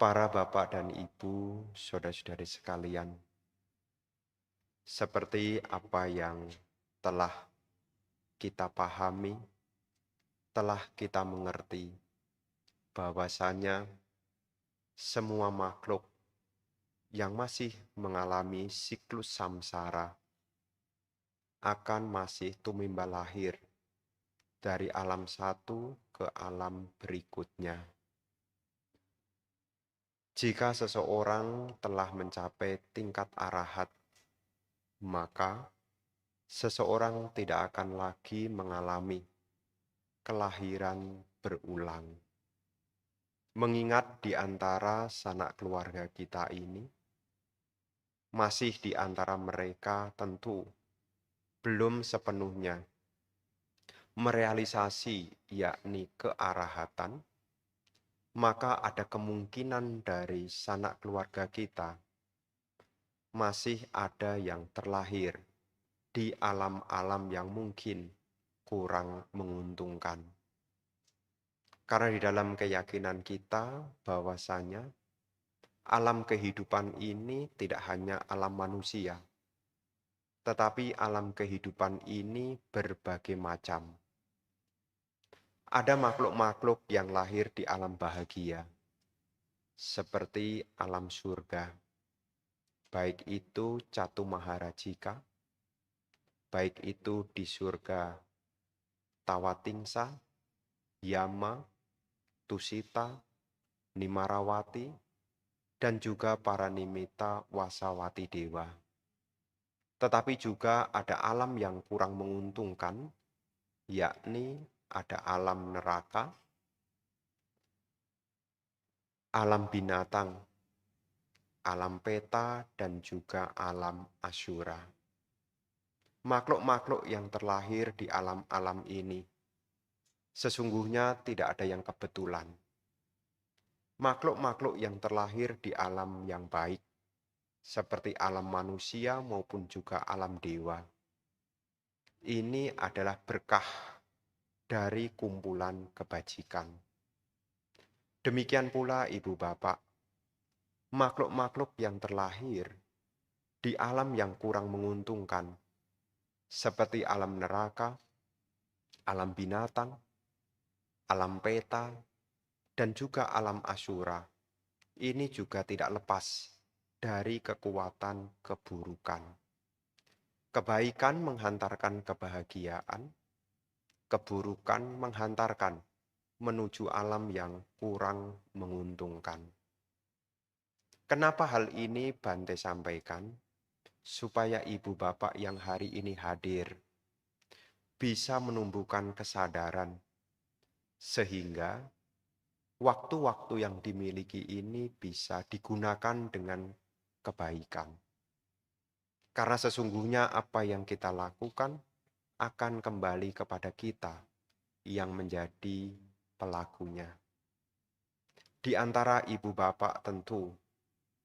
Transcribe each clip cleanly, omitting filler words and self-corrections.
Para bapak dan ibu, saudara-saudari sekalian, seperti apa yang telah kita pahami, telah kita mengerti, bahwasanya semua makhluk yang masih mengalami siklus samsara akan masih tumimbal lahir dari alam satu ke alam berikutnya. Jika seseorang telah mencapai tingkat arahat, maka seseorang tidak akan lagi mengalami kelahiran berulang. Mengingat di antara sanak keluarga kita ini, masih di antara mereka tentu belum sepenuhnya merealisasi yakni kearahatan, maka ada kemungkinan dari sanak keluarga kita masih ada yang terlahir di alam-alam yang mungkin kurang menguntungkan. Karena di dalam keyakinan kita bahwasanya alam kehidupan ini tidak hanya alam manusia, tetapi alam kehidupan ini berbagai macam. Ada makhluk-makhluk yang lahir di alam bahagia, seperti alam surga, baik itu Catu Maharajika, baik itu di surga Tawatingsa, Yama, Tusita, Nimarawati, dan juga para nimita wasawati dewa. Tetapi juga ada alam yang kurang menguntungkan, yakni ada alam neraka, alam binatang, alam peta, dan juga alam asyura. Makhluk-makhluk yang terlahir di alam-alam ini sesungguhnya tidak ada yang kebetulan. Makhluk-makhluk yang terlahir di alam yang baik, seperti alam manusia maupun juga alam dewa, ini adalah berkah dari kumpulan kebajikan. Demikian pula ibu bapak, makhluk-makhluk yang terlahir di alam yang kurang menguntungkan, seperti alam neraka, alam binatang, alam peta, dan juga alam asyura, ini juga tidak lepas dari kekuatan keburukan. Kebaikan menghantarkan kebahagiaan, keburukan menghantarkan menuju alam yang kurang menguntungkan. Kenapa hal ini Bante sampaikan? Supaya ibu bapak yang hari ini hadir bisa menumbuhkan kesadaran, sehingga waktu-waktu yang dimiliki ini bisa digunakan dengan kebaikan. Karena sesungguhnya apa yang kita lakukan akan kembali kepada kita yang menjadi pelakunya. Di antara ibu bapak tentu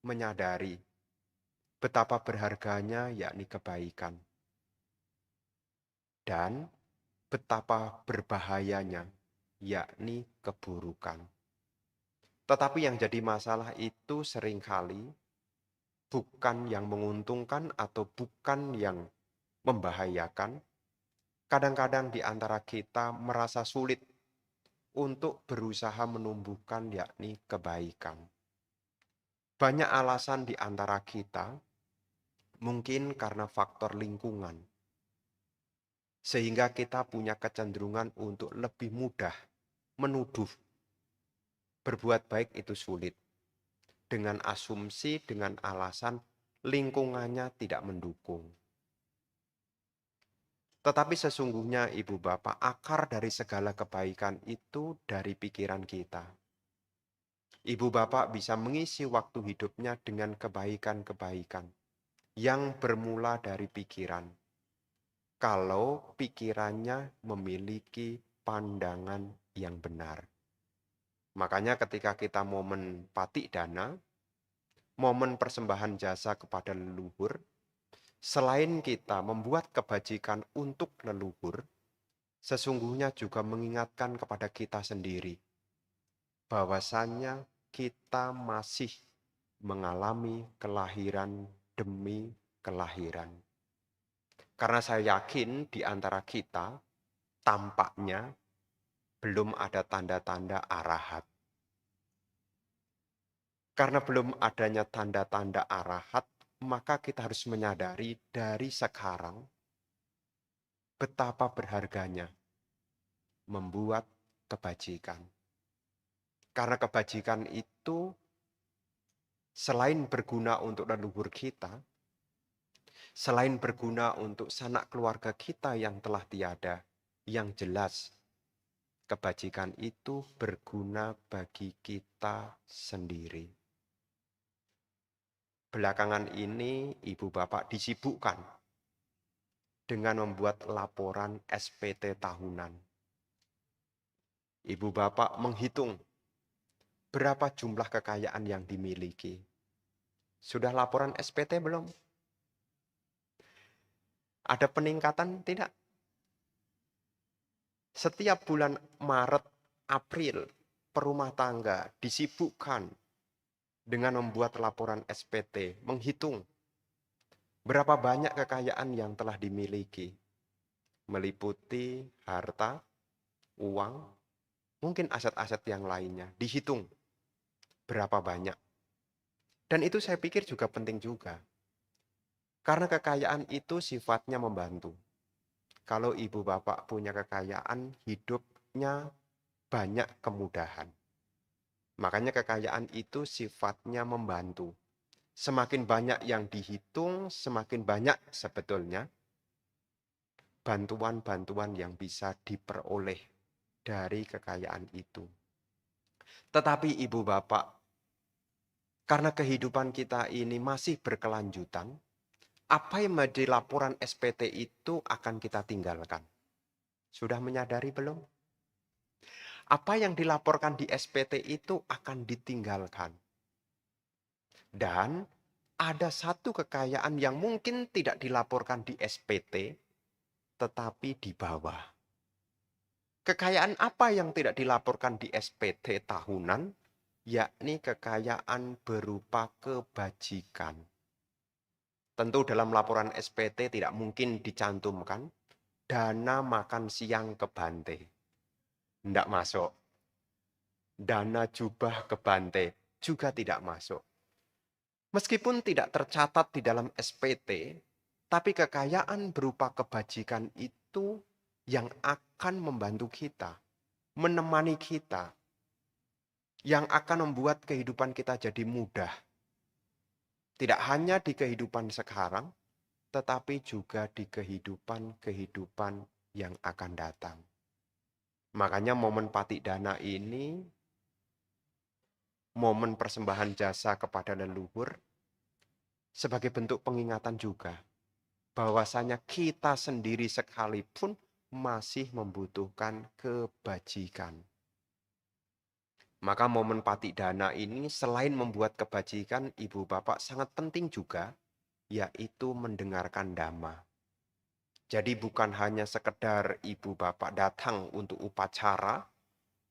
menyadari betapa berharganya yakni kebaikan dan betapa berbahayanya yakni keburukan. Tetapi yang jadi masalah itu seringkali bukan yang menguntungkan atau bukan yang membahayakan. Kadang-kadang di antara kita merasa sulit untuk berusaha menumbuhkan yakni kebaikan. Banyak alasan di antara kita, mungkin karena faktor lingkungan, sehingga kita punya kecenderungan untuk lebih mudah menuduh berbuat baik itu sulit, dengan asumsi, dengan alasan lingkungannya tidak mendukung. Tetapi sesungguhnya ibu bapak, akar dari segala kebaikan itu dari pikiran kita. Ibu bapak bisa mengisi waktu hidupnya dengan kebaikan-kebaikan yang bermula dari pikiran. Kalau pikirannya memiliki pandangan yang benar. Makanya ketika kita momen patik dana, momen persembahan jasa kepada leluhur, selain kita membuat kebajikan untuk leluhur, sesungguhnya juga mengingatkan kepada kita sendiri bahwasannya kita masih mengalami kelahiran demi kelahiran. Karena saya yakin di antara kita tampaknya belum ada tanda-tanda arahat. Karena belum adanya tanda-tanda arahat, maka kita harus menyadari dari sekarang betapa berharganya membuat kebajikan. Karena kebajikan itu selain berguna untuk leluhur kita, selain berguna untuk sanak keluarga kita yang telah tiada, yang jelas kebajikan itu berguna bagi kita sendiri. Belakangan ini ibu bapak disibukkan dengan membuat laporan SPT tahunan. Ibu bapak menghitung berapa jumlah kekayaan yang dimiliki. Sudah laporan SPT belum? Ada peningkatan tidak? Setiap bulan Maret, April, perumah tangga disibukkan dengan membuat laporan SPT, menghitung berapa banyak kekayaan yang telah dimiliki, meliputi harta, uang, mungkin aset-aset yang lainnya, dihitung berapa banyak. Dan itu saya pikir juga penting juga. Karena kekayaan itu sifatnya membantu. Kalau ibu bapak punya kekayaan, hidupnya banyak kemudahan. Makanya kekayaan itu sifatnya membantu. Semakin banyak yang dihitung, semakin banyak sebetulnya bantuan-bantuan yang bisa diperoleh dari kekayaan itu. Tetapi ibu bapak, karena kehidupan kita ini masih berkelanjutan, apa yang menjadi laporan SPT itu akan kita tinggalkan. Sudah menyadari belum? Apa yang dilaporkan di SPT itu akan ditinggalkan. Dan ada satu kekayaan yang mungkin tidak dilaporkan di SPT, tetapi di bawah. Kekayaan apa yang tidak dilaporkan di SPT tahunan? Yakni kekayaan berupa kebajikan. Tentu dalam laporan SPT tidak mungkin dicantumkan dana makan siang ke Bante. Tidak masuk. Dana jubah ke Bante juga tidak masuk. Meskipun tidak tercatat di dalam SPT, tapi kekayaan berupa kebajikan itu yang akan membantu kita, menemani kita, yang akan membuat kehidupan kita jadi mudah. Tidak hanya di kehidupan sekarang, tetapi juga di kehidupan yang akan datang. Makanya momen Patik Dana ini, momen persembahan jasa kepada leluhur, sebagai bentuk pengingatan juga, bahwasanya kita sendiri sekalipun masih membutuhkan kebajikan. Maka momen Patik Dana ini selain membuat kebajikan, ibu bapak sangat penting juga, yaitu mendengarkan dhamma. Jadi bukan hanya sekedar ibu bapak datang untuk upacara,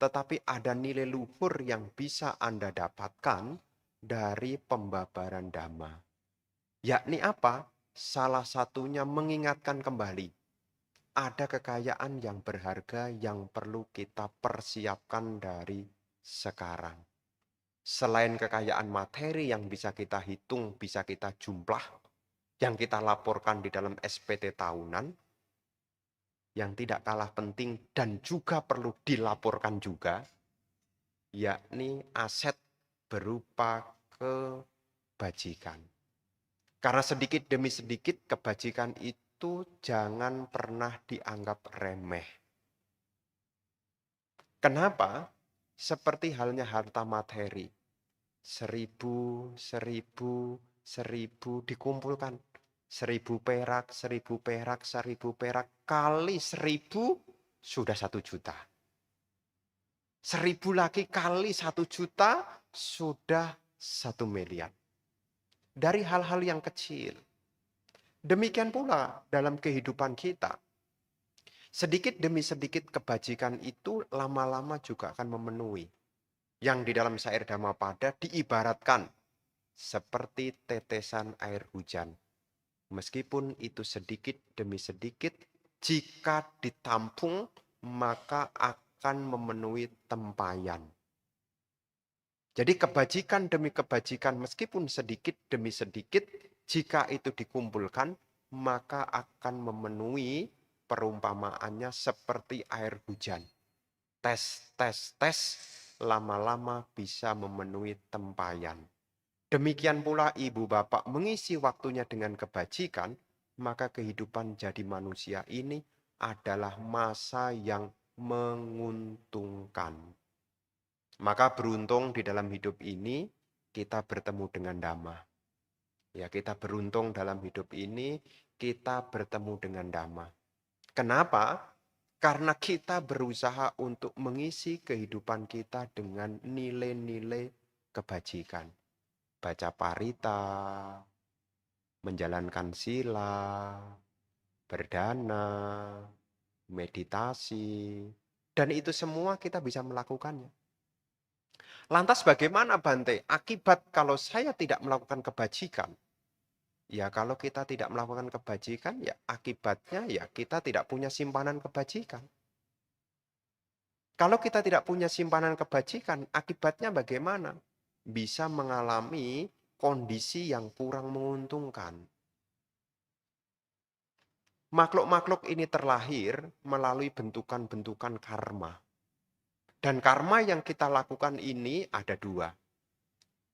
tetapi ada nilai luhur yang bisa Anda dapatkan dari pembabaran dhamma. Yakni apa? Salah satunya mengingatkan kembali, ada kekayaan yang berharga yang perlu kita persiapkan dari sekarang. Selain kekayaan materi yang bisa kita hitung, bisa kita jumlah, yang kita laporkan di dalam SPT tahunan, yang tidak kalah penting dan juga perlu dilaporkan juga, yakni aset berupa kebajikan. Karena sedikit demi sedikit kebajikan itu jangan pernah dianggap remeh. Kenapa? Seperti halnya harta materi. 1000, 1000, 1000 dikumpulkan. 1000 perak, 1000 perak, 1000 perak kali 1000 sudah 1 juta. 1000 lagi kali 1 juta sudah 1 miliar. Dari hal-hal yang kecil. Demikian pula dalam kehidupan kita. Sedikit demi sedikit kebajikan itu lama-lama juga akan memenuhi. yang di dalam syair Dhammapada diibaratkan seperti tetesan air hujan. Meskipun itu sedikit demi sedikit, jika ditampung maka akan memenuhi tempayan. Jadi kebajikan demi kebajikan meskipun sedikit demi sedikit, jika itu dikumpulkan maka akan memenuhi, perumpamaannya seperti air hujan. Tes, tes, tes, lama-lama bisa memenuhi tempayan. Demikian pula ibu bapak mengisi waktunya dengan kebajikan, maka kehidupan jadi manusia ini adalah masa yang menguntungkan. Maka beruntung di dalam hidup ini kita bertemu dengan Dhamma. Ya, kita beruntung dalam hidup ini kita bertemu dengan Dhamma. Kenapa? Karena kita berusaha untuk mengisi kehidupan kita dengan nilai-nilai kebajikan. Baca parita, menjalankan sila, berdana, meditasi, dan itu semua kita bisa melakukannya. Lantas bagaimana Bante? Akibat kalau saya tidak melakukan kebajikan, ya kalau kita tidak melakukan kebajikan, ya akibatnya ya kita tidak punya simpanan kebajikan. Kalau kita tidak punya simpanan kebajikan, akibatnya bagaimana? Bisa mengalami kondisi yang kurang menguntungkan. Makhluk-makhluk ini terlahir melalui bentukan-bentukan karma. Dan karma yang kita lakukan ini ada dua.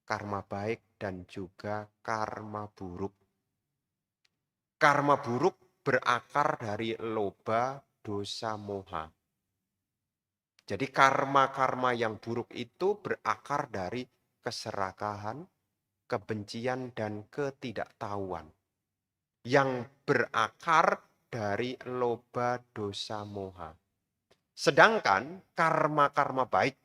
Karma baik dan juga karma buruk. Karma buruk berakar dari loba, dosa, moha. Jadi karma-karma yang buruk itu berakar dari keserakahan, kebencian, dan ketidaktahuan. Yang berakar dari loba, dosa, moha. Sedangkan karma-karma baik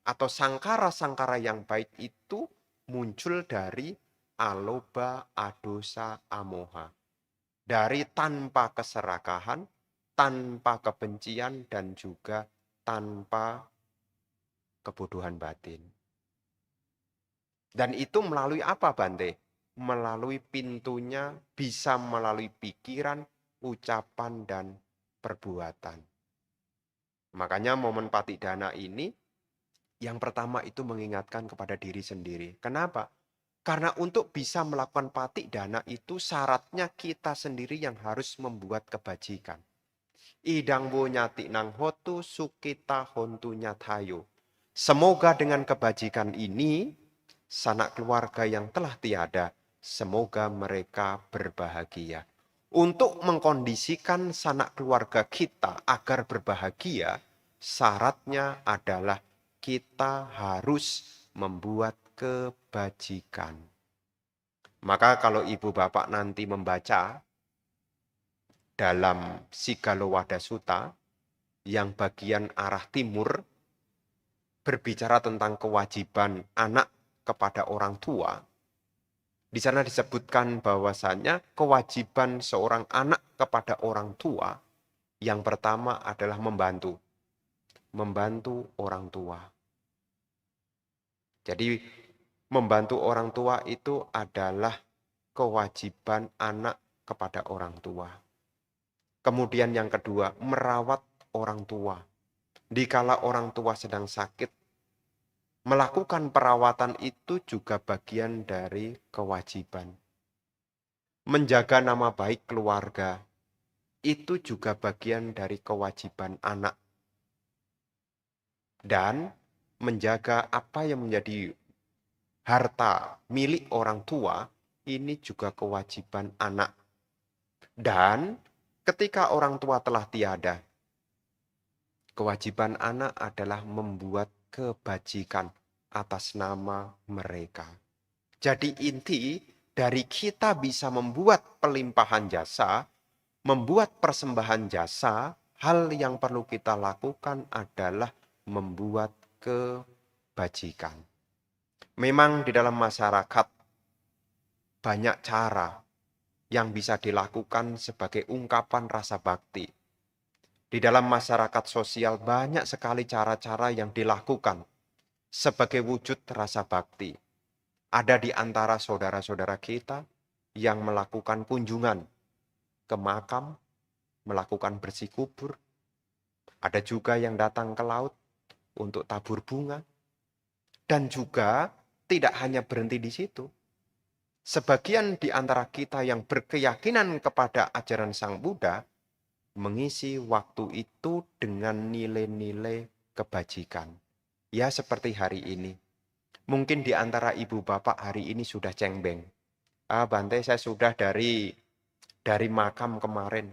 atau sangkara-sangkara yang baik itu muncul dari aloba, adosa, amoha. Dari tanpa keserakahan, tanpa kebencian, dan juga tanpa kebodohan batin. Dan itu melalui apa Bante? Melalui pintunya bisa melalui pikiran, ucapan, dan perbuatan. Makanya momen Patidana ini yang pertama itu mengingatkan kepada diri sendiri. Kenapa? Karena untuk bisa melakukan Patidana itu syaratnya kita sendiri yang harus membuat kebajikan. Idang wo nyati nang hotu sukita hontu nyatayo. Semoga dengan kebajikan ini, sanak keluarga yang telah tiada, semoga mereka berbahagia. Untuk mengkondisikan sanak keluarga kita agar berbahagia, syaratnya adalah kita harus membuat kebajikan. Maka kalau ibu bapak nanti membaca dalam Sigalowada Sutta yang bagian arah timur berbicara tentang kewajiban anak kepada orang tua. Di sana disebutkan bahwasanya kewajiban seorang anak kepada orang tua yang pertama adalah membantu orang tua. Jadi membantu orang tua itu adalah kewajiban anak kepada orang tua. Kemudian yang kedua, merawat orang tua. Dikala orang tua sedang sakit, melakukan perawatan itu juga bagian dari kewajiban. Menjaga nama baik keluarga, itu juga bagian dari kewajiban anak. Dan menjaga apa yang menjadi harta milik orang tua, ini juga kewajiban anak. Dan ketika orang tua telah tiada, kewajiban anak adalah membuat kebajikan atas nama mereka. Jadi inti dari kita bisa membuat pelimpahan jasa, membuat persembahan jasa, hal yang perlu kita lakukan adalah membuat kebajikan. Memang di dalam masyarakat banyak cara yang bisa dilakukan sebagai ungkapan rasa bakti. Di dalam masyarakat sosial banyak sekali cara-cara yang dilakukan sebagai wujud rasa bakti. Ada di antara saudara-saudara kita yang melakukan kunjungan ke makam, melakukan bersih kubur. Ada juga yang datang ke laut untuk tabur bunga. Dan juga tidak hanya berhenti di situ. Sebagian di antara kita yang berkeyakinan kepada ajaran Sang Buddha mengisi waktu itu dengan nilai-nilai kebajikan. Ya seperti hari ini. Mungkin di antara ibu bapak hari ini sudah cengbeng. Bante, saya sudah dari makam kemarin.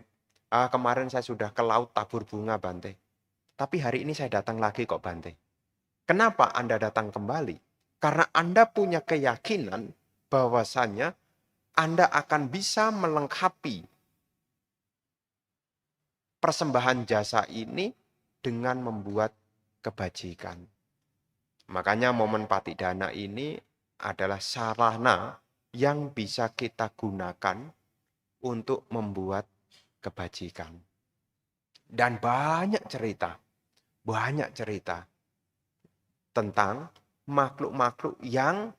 Kemarin saya sudah ke laut tabur bunga, Bante. Tapi hari ini saya datang lagi kok, Bante. Kenapa Anda datang kembali? Karena Anda punya keyakinan bahwasannya Anda akan bisa melengkapi persembahan jasa ini dengan membuat kebajikan. Makanya momen Patidana ini adalah sarana yang bisa kita gunakan untuk membuat kebajikan. Dan banyak cerita tentang makhluk-makhluk yang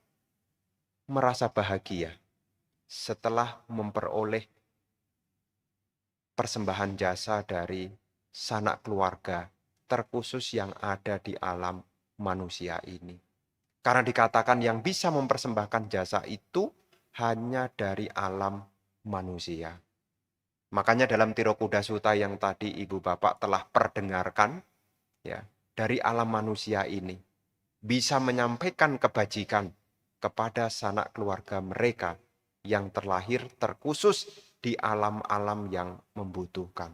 merasa bahagia setelah memperoleh persembahan jasa dari sanak keluarga terkhusus yang ada di alam manusia ini. Karena dikatakan yang bisa mempersembahkan jasa itu hanya dari alam manusia. Makanya dalam Tirokuda Sutta yang tadi Ibu Bapak telah perdengarkan, ya, dari alam manusia ini bisa menyampaikan kebajikan kepada sanak keluarga mereka yang terlahir terkhusus di alam-alam yang membutuhkan.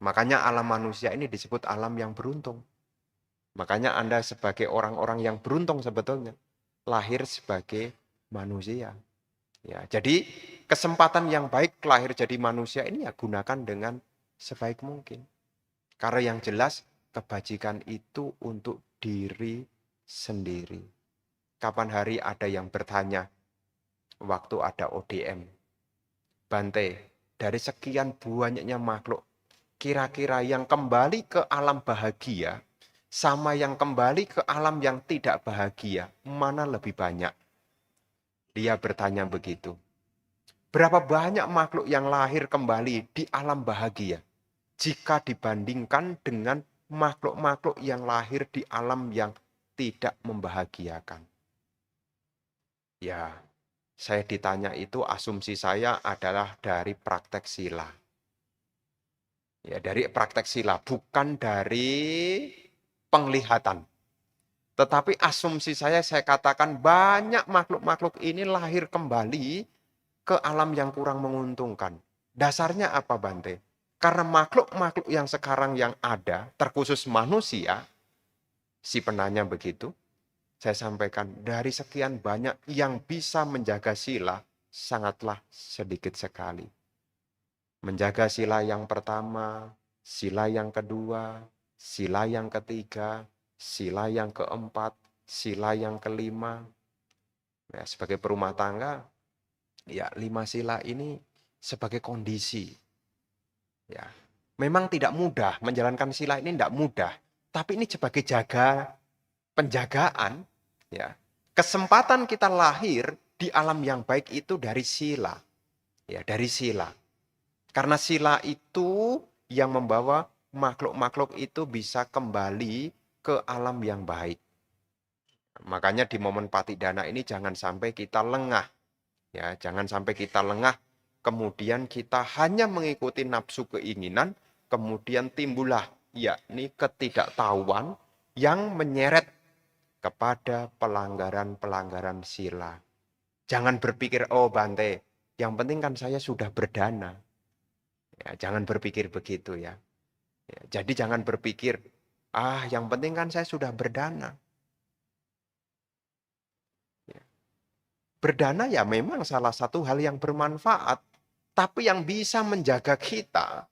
Makanya alam manusia ini disebut alam yang beruntung. Makanya Anda sebagai orang-orang yang beruntung sebetulnya lahir sebagai manusia. Ya, jadi kesempatan yang baik lahir jadi manusia ini ya gunakan dengan sebaik mungkin. Karena yang jelas kebajikan itu untuk diri sendiri. Kapan hari ada yang bertanya waktu ada ODM, Bante, dari sekian banyaknya makhluk, kira-kira yang kembali ke alam bahagia sama yang kembali ke alam yang tidak bahagia, mana lebih banyak? Dia bertanya begitu. Berapa banyak makhluk yang lahir kembali di alam bahagia jika dibandingkan dengan makhluk-makhluk yang lahir di alam yang tidak membahagiakan? Ya, saya ditanya itu asumsi saya adalah dari praktek sila. Ya, dari praktek sila, bukan dari penglihatan. Tetapi asumsi saya katakan banyak makhluk-makhluk ini lahir kembali ke alam yang kurang menguntungkan. Dasarnya apa, Bante? Karena makhluk-makhluk yang sekarang yang ada, terkhusus manusia, si penanya begitu, saya sampaikan dari sekian banyak yang bisa menjaga sila, sangatlah sedikit sekali. Menjaga sila yang pertama, sila yang kedua, sila yang ketiga, sila yang keempat, sila yang kelima. Ya, sebagai perumah tangga, ya 5 sila ini sebagai kondisi. Ya, memang tidak mudah, menjalankan sila ini tidak mudah. Tapi ini sebagai penjagaan, ya. Kesempatan kita lahir di alam yang baik itu dari sila. Ya, dari sila. Karena sila itu yang membawa makhluk-makhluk itu bisa kembali ke alam yang baik. Makanya di momen Patidana ini jangan sampai kita lengah. Ya, jangan sampai kita lengah, kemudian kita hanya mengikuti nafsu keinginan, kemudian timbullah yakni ketidaktahuan yang menyeret kepada pelanggaran-pelanggaran sila. Jangan berpikir, oh Bante, yang penting kan saya sudah berdana. Ya, jangan berpikir begitu ya. Ya, jadi jangan berpikir, yang penting kan saya sudah berdana. Ya. Berdana ya memang salah satu hal yang bermanfaat. Tapi yang bisa menjaga kita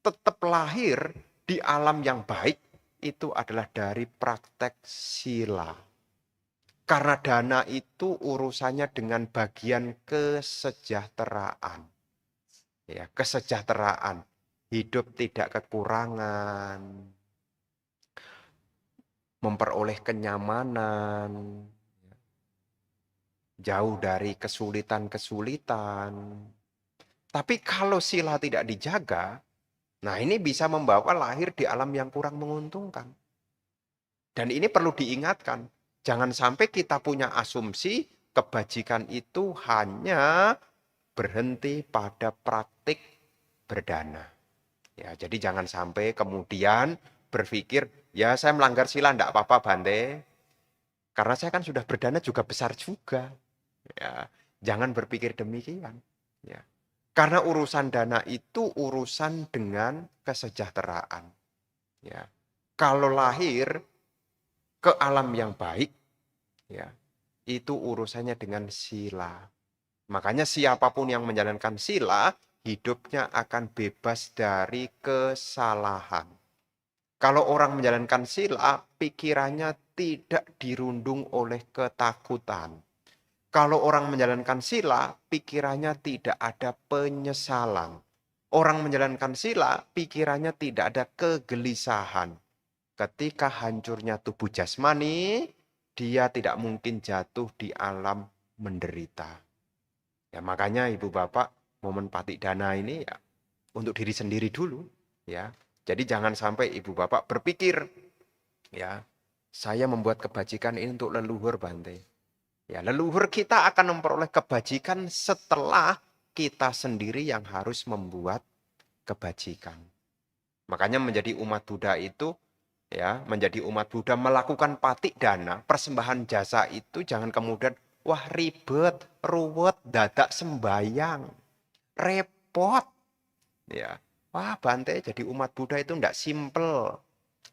tetap lahir di alam yang baik itu adalah dari praktek sila. Karena dana itu urusannya dengan bagian kesejahteraan. Ya, kesejahteraan. Hidup tidak kekurangan. memperoleh kenyamanan, jauh dari kesulitan-kesulitan. Tapi kalau sila tidak dijaga, nah ini bisa membawa lahir di alam yang kurang menguntungkan. Dan ini perlu diingatkan. Jangan sampai kita punya asumsi kebajikan itu hanya berhenti pada praktik berdana. Ya, jadi jangan sampai kemudian berpikir, ya saya melanggar sila, enggak apa-apa Bante. Karena saya kan sudah berdana juga besar juga. Ya, jangan berpikir demikian. Ya. Karena urusan dana itu urusan dengan kesejahteraan. Ya. Kalau lahir ke alam yang baik, ya, itu urusannya dengan sila. Makanya siapapun yang menjalankan sila, hidupnya akan bebas dari kesalahan. Kalau orang menjalankan sila, pikirannya tidak dirundung oleh ketakutan. Kalau orang menjalankan sila, pikirannya tidak ada penyesalan. Orang menjalankan sila, pikirannya tidak ada kegelisahan. Ketika hancurnya tubuh jasmani, dia tidak mungkin jatuh di alam menderita. Ya makanya Ibu Bapak momen patik dana ini ya untuk diri sendiri dulu ya. Jadi jangan sampai Ibu Bapak berpikir ya, saya membuat kebajikan ini untuk leluhur Bante. Ya, leluhur kita akan memperoleh kebajikan setelah kita sendiri yang harus membuat kebajikan. Makanya menjadi umat Buddha itu ya, menjadi umat Buddha melakukan patik dana, persembahan jasa itu jangan kemudian wah ribet, ruwet, dadak sembayang, repot. Ya. Wah, Bante jadi umat Buddha itu enggak simpel.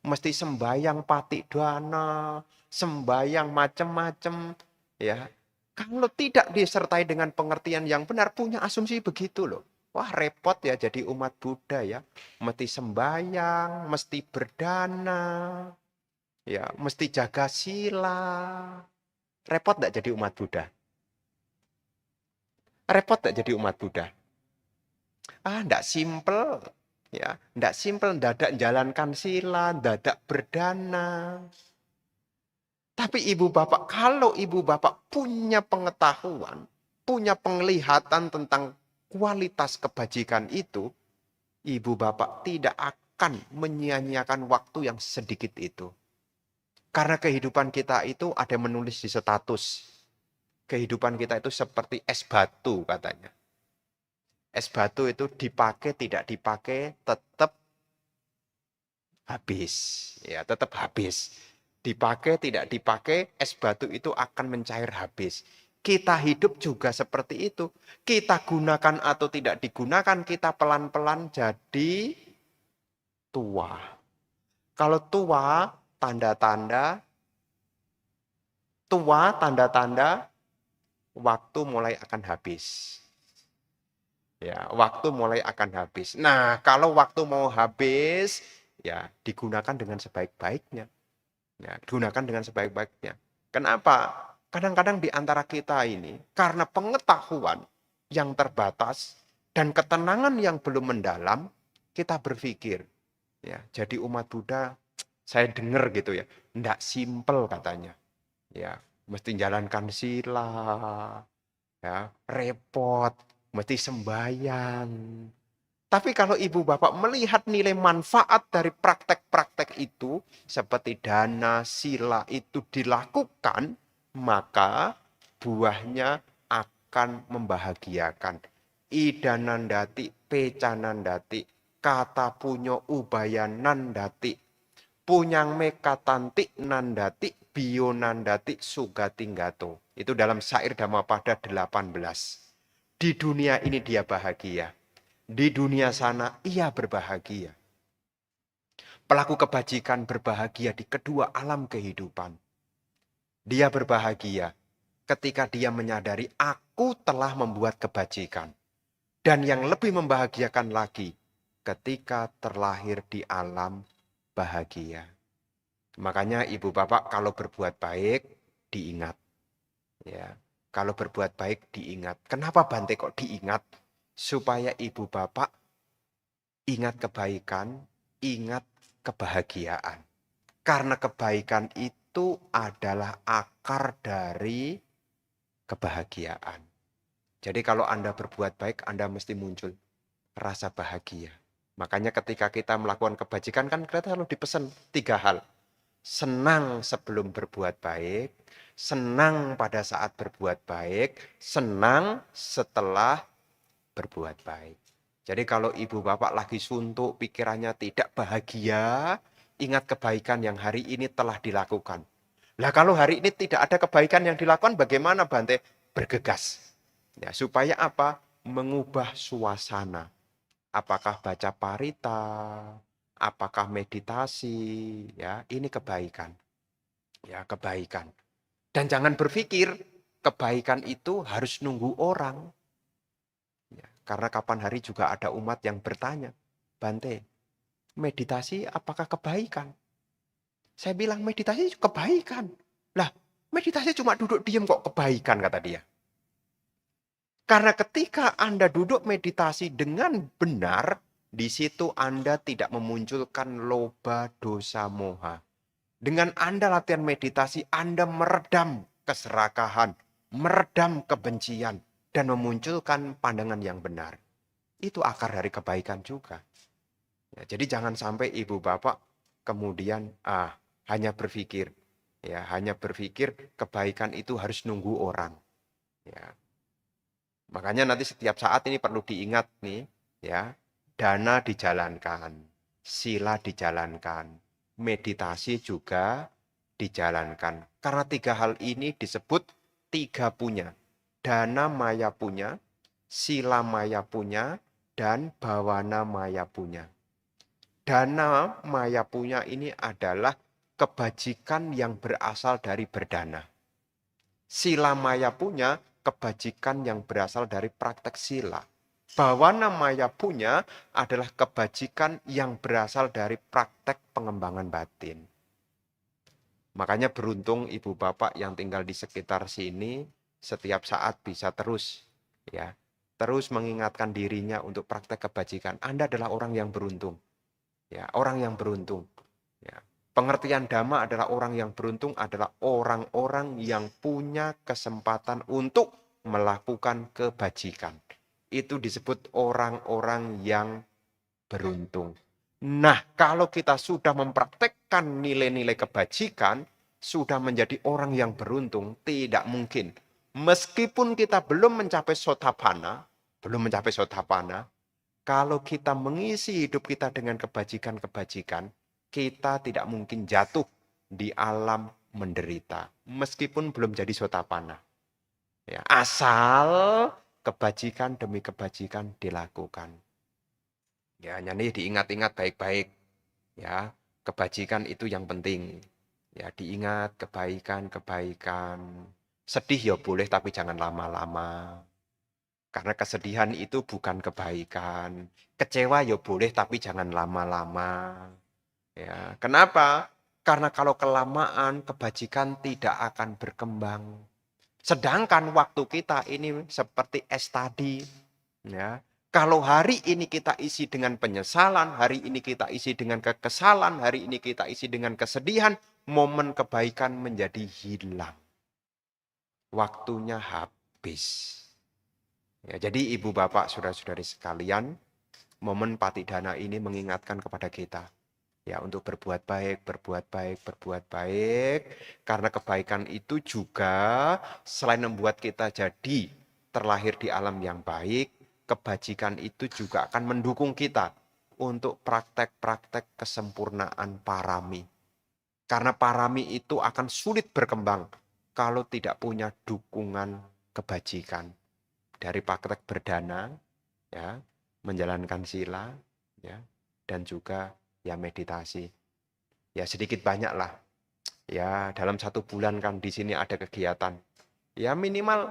Mesti sembayang patik dana, sembayang macam-macam, ya. Kalau tidak disertai dengan pengertian yang benar, punya asumsi begitu loh. Wah repot ya jadi umat Buddha ya. Mesti sembayang, mesti berdana, ya, mesti jaga sila. Repot enggak jadi umat Buddha? Repot enggak jadi umat Buddha? Ah, enggak simpel. Ya, enggak simpel, dadak jalankan sila, dadak berdana. Tapi ibu bapak, kalau ibu bapak punya pengetahuan, punya penglihatan tentang kualitas kebajikan itu, ibu bapak tidak akan menyia-nyiakan waktu yang sedikit itu. Karena kehidupan kita itu ada yang menulis di status. Kehidupan kita itu seperti es batu katanya. Es batu itu dipakai, tidak dipakai, tetap habis. Ya, tetap habis. Dipakai, tidak dipakai, es batu itu akan mencair habis. Kita hidup juga seperti itu. Kita gunakan atau tidak digunakan, kita pelan-pelan jadi tua. Kalau tua, tanda-tanda waktu mulai akan habis. Ya, waktu mulai akan habis. Nah, kalau waktu mau habis, ya digunakan dengan sebaik-baiknya. Ya, gunakan dengan sebaik-baiknya. Kenapa? Kadang-kadang di antara kita ini, karena pengetahuan yang terbatas dan ketenangan yang belum mendalam, kita berpikir, ya, jadi umat Buddha, saya dengar gitu ya, enggak simpel katanya. Ya, mesti jalankan sila, ya, repot, mesti sembahyang. Tapi kalau ibu bapak melihat nilai manfaat dari praktek-praktek itu, seperti dana, sila itu dilakukan, maka buahnya akan membahagiakan. Idanandati, pecanandati, kata punyo ubayanandati, punyang mekatanti nandati, bio nandati, sugatinggato. Itu dalam syair Dhammapada 18. Di dunia ini dia bahagia. Di dunia sana ia berbahagia. Pelaku kebajikan berbahagia di kedua alam kehidupan. Dia berbahagia ketika dia menyadari aku telah membuat kebajikan. Dan yang lebih membahagiakan lagi ketika terlahir di alam bahagia. Makanya ibu bapak kalau berbuat baik diingat. Ya, kalau berbuat baik diingat. Kenapa Bante kok diingat? Supaya ibu bapak ingat kebaikan, ingat kebahagiaan. Karena kebaikan itu adalah akar dari kebahagiaan. Jadi kalau Anda berbuat baik, Anda mesti muncul rasa bahagia. Makanya ketika kita melakukan kebajikan kan kita harus dipesan 3 hal. Senang sebelum berbuat baik, senang pada saat berbuat baik, senang setelah berbuat baik. Jadi kalau ibu bapak lagi suntuk, pikirannya tidak bahagia, ingat kebaikan yang hari ini telah dilakukan. Lah kalau hari ini tidak ada kebaikan yang dilakukan, bagaimana Bante? Bergegas. Ya, supaya apa? Mengubah suasana. Apakah baca parita, apakah meditasi, ya, ini kebaikan. Ya, kebaikan. Dan jangan berpikir kebaikan itu harus nunggu orang. Ya, karena kapan hari juga ada umat yang bertanya, Bante, meditasi apakah kebaikan? Saya bilang meditasi kebaikan. Lah, meditasi cuma duduk diam kok kebaikan kata dia. Karena ketika Anda duduk meditasi dengan benar, di situ Anda tidak memunculkan loba dosa moha. Dengan Anda latihan meditasi, Anda meredam keserakahan, meredam kebencian, dan memunculkan pandangan yang benar. Itu akar dari kebaikan juga. Ya, jadi jangan sampai ibu bapak kemudian hanya berpikir, ya hanya berpikir kebaikan itu harus nunggu orang. Ya, makanya nanti setiap saat ini perlu diingat nih, ya dana dijalankan, sila dijalankan, meditasi juga dijalankan. Karena 3 hal ini disebut 3 punya. Dana maya punya, sila maya punya, dan bawana maya punya. Dana maya punya ini adalah kebajikan yang berasal dari berdana. Sila maya punya kebajikan yang berasal dari praktek sila. Bawana maya punya adalah kebajikan yang berasal dari praktek pengembangan batin. Makanya beruntung ibu bapak yang tinggal di sekitar sini setiap saat bisa terus ya, terus mengingatkan dirinya untuk praktek kebajikan. Anda adalah orang yang beruntung. Ya, orang yang beruntung. Ya. Pengertian dhamma adalah orang yang beruntung adalah orang-orang yang punya kesempatan untuk melakukan kebajikan. Itu disebut orang-orang yang beruntung. Nah, kalau kita sudah mempraktekkan nilai-nilai kebajikan, sudah menjadi orang yang beruntung, tidak mungkin. Meskipun kita belum mencapai sotapana, kalau kita mengisi hidup kita dengan kebajikan-kebajikan, kita tidak mungkin jatuh di alam menderita. Meskipun belum jadi sotapana. Ya, asal kebajikan demi kebajikan dilakukan. Ya, ini diingat-ingat baik-baik. Ya, kebajikan itu yang penting. Ya, diingat kebaikan-kebaikan. Sedih ya boleh tapi jangan lama-lama. Karena kesedihan itu bukan kebaikan. Kecewa ya boleh tapi jangan lama-lama. Ya, kenapa? Karena kalau kelamaan kebajikan tidak akan berkembang. Sedangkan waktu kita ini seperti es tadi, ya. Kalau hari ini kita isi dengan penyesalan, hari ini kita isi dengan kekesalan, hari ini kita isi dengan kesedihan, momen kebaikan menjadi hilang. Waktunya habis. Ya, jadi ibu bapak saudara-saudari sekalian, momen Patidana ini mengingatkan kepada kita. Ya, untuk berbuat baik, berbuat baik, berbuat baik. Karena kebaikan itu juga selain membuat kita jadi terlahir di alam yang baik, kebajikan itu juga akan mendukung kita untuk praktek-praktek kesempurnaan parami. Karena parami itu akan sulit berkembang kalau tidak punya dukungan kebajikan. Dari praktek berdana, ya, menjalankan sila, ya, dan juga ya meditasi. Ya sedikit banyak lah. Ya dalam 1 bulan kan di sini ada kegiatan. Ya minimal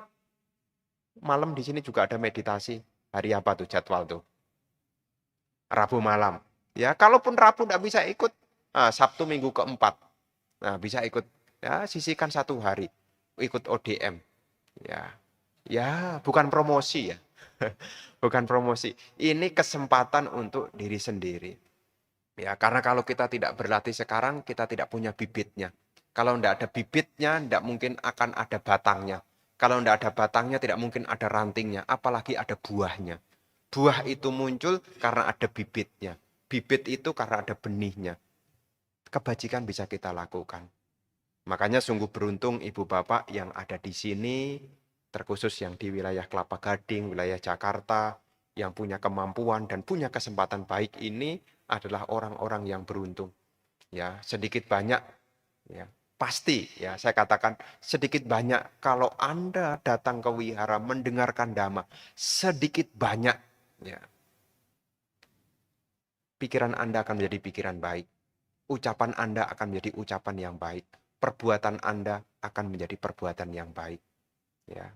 malam di sini juga ada meditasi. Hari apa tuh jadwal tuh? Rabu malam. Ya kalaupun Rabu tidak bisa ikut, Sabtu minggu keempat. Nah bisa ikut. Ya sisihkan 1 hari. Ikut ODM. Ya, ya bukan promosi ya. Bukan promosi. Ini kesempatan untuk diri sendiri. Ya, karena kalau kita tidak berlatih sekarang, kita tidak punya bibitnya. Kalau tidak ada bibitnya, tidak mungkin akan ada batangnya. Kalau tidak ada batangnya, tidak mungkin ada rantingnya, apalagi ada buahnya. Buah itu muncul karena ada bibitnya. Bibit itu karena ada benihnya. Kebajikan bisa kita lakukan. Makanya sungguh beruntung ibu bapak yang ada di sini, terkhusus yang di wilayah Kelapa Gading, wilayah Jakarta, yang punya kemampuan dan punya kesempatan baik ini adalah orang-orang yang beruntung. Ya, sedikit banyak, ya pasti ya saya katakan sedikit banyak kalau Anda datang ke wihara mendengarkan dhamma, sedikit banyak, ya pikiran Anda akan menjadi pikiran baik. Ucapan Anda akan menjadi ucapan yang baik. Perbuatan Anda akan menjadi perbuatan yang baik. Ya.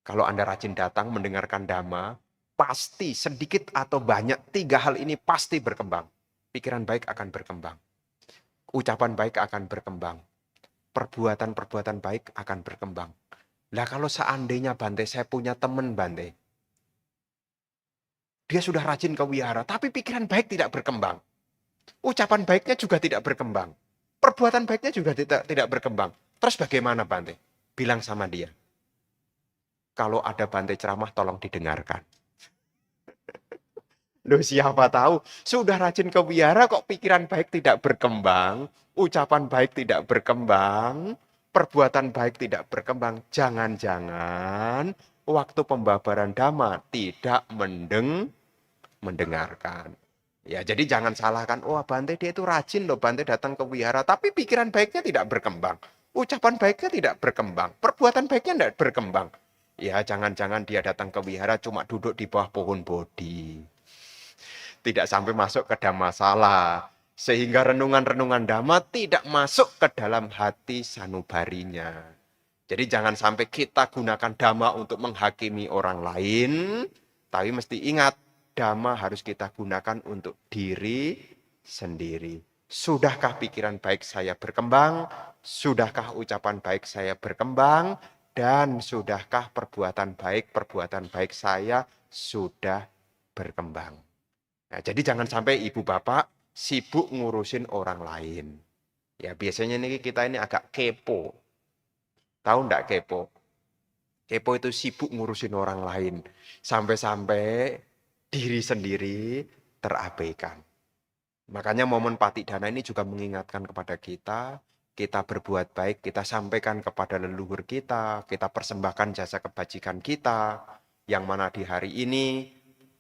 Kalau Anda rajin datang mendengarkan dhamma, pasti sedikit atau banyak 3 hal ini pasti berkembang. Pikiran baik akan berkembang. Ucapan baik akan berkembang. Perbuatan-perbuatan baik akan berkembang. Lah kalau seandainya Bante, saya punya teman Bante. Dia sudah rajin ke wihara, tapi pikiran baik tidak berkembang. Ucapan baiknya juga tidak berkembang. Perbuatan baiknya juga tidak berkembang. Terus bagaimana Bante? Bilang sama dia. Kalau ada Bante ceramah tolong didengarkan. Loh siapa tahu, sudah rajin ke wihara kok pikiran baik tidak berkembang, ucapan baik tidak berkembang, perbuatan baik tidak berkembang. Jangan-jangan waktu pembabaran dhamma tidak mendengarkan. Ya, jadi jangan salahkan, wah Bante dia itu rajin loh, Bante datang ke wihara, tapi pikiran baiknya tidak berkembang. Ucapan baiknya tidak berkembang, perbuatan baiknya tidak berkembang. Ya, jangan-jangan dia datang ke wihara cuma duduk di bawah pohon bodhi. Tidak sampai masuk ke dhammasala. Sehingga renungan-renungan dhamma tidak masuk ke dalam hati sanubarinya. Jadi jangan sampai kita gunakan dhamma untuk menghakimi orang lain, tapi mesti ingat, dhamma harus kita gunakan untuk diri sendiri. Sudahkah pikiran baik saya berkembang? Sudahkah ucapan baik saya berkembang? Dan sudahkah perbuatan baik saya sudah berkembang? Nah, jadi jangan sampai ibu bapak sibuk ngurusin orang lain. Ya biasanya nih kita ini agak kepo. Tahu enggak kepo? Kepo itu sibuk ngurusin orang lain. Sampai-sampai diri sendiri terabaikan. Makanya momen Patidana ini juga mengingatkan kepada kita berbuat baik, kita sampaikan kepada leluhur kita persembahkan jasa kebajikan kita, yang mana di hari ini,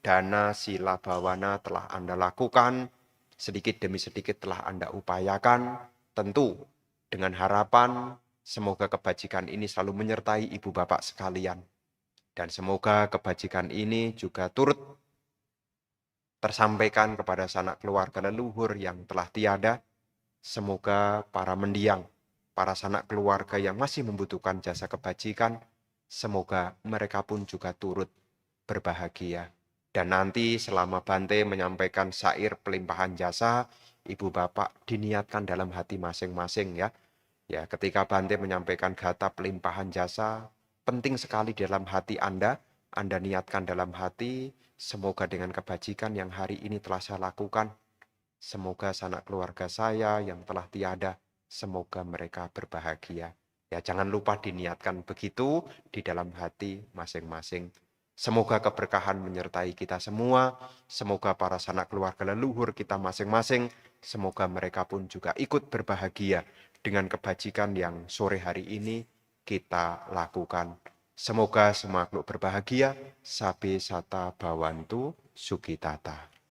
dana, sila, bawana telah Anda lakukan, sedikit demi sedikit telah Anda upayakan, tentu dengan harapan semoga kebajikan ini selalu menyertai ibu bapak sekalian. Dan semoga kebajikan ini juga turut tersampaikan kepada sanak keluarga leluhur yang telah tiada. Semoga para mendiang, para sanak keluarga yang masih membutuhkan jasa kebajikan, semoga mereka pun juga turut berbahagia. Dan nanti selama Bante menyampaikan syair pelimpahan jasa, ibu bapak diniatkan dalam hati masing-masing ya. Ya, ketika Bante menyampaikan kata pelimpahan jasa, penting sekali dalam hati Anda niatkan dalam hati, semoga dengan kebajikan yang hari ini telah saya lakukan, semoga sanak keluarga saya yang telah tiada, semoga mereka berbahagia. Ya, jangan lupa diniatkan begitu di dalam hati masing-masing. Semoga keberkahan menyertai kita semua, semoga para sanak keluarga leluhur kita masing-masing, semoga mereka pun juga ikut berbahagia dengan kebajikan yang sore hari ini kita lakukan. Semoga semua makhluk berbahagia, sabe sata bawantu sukitata.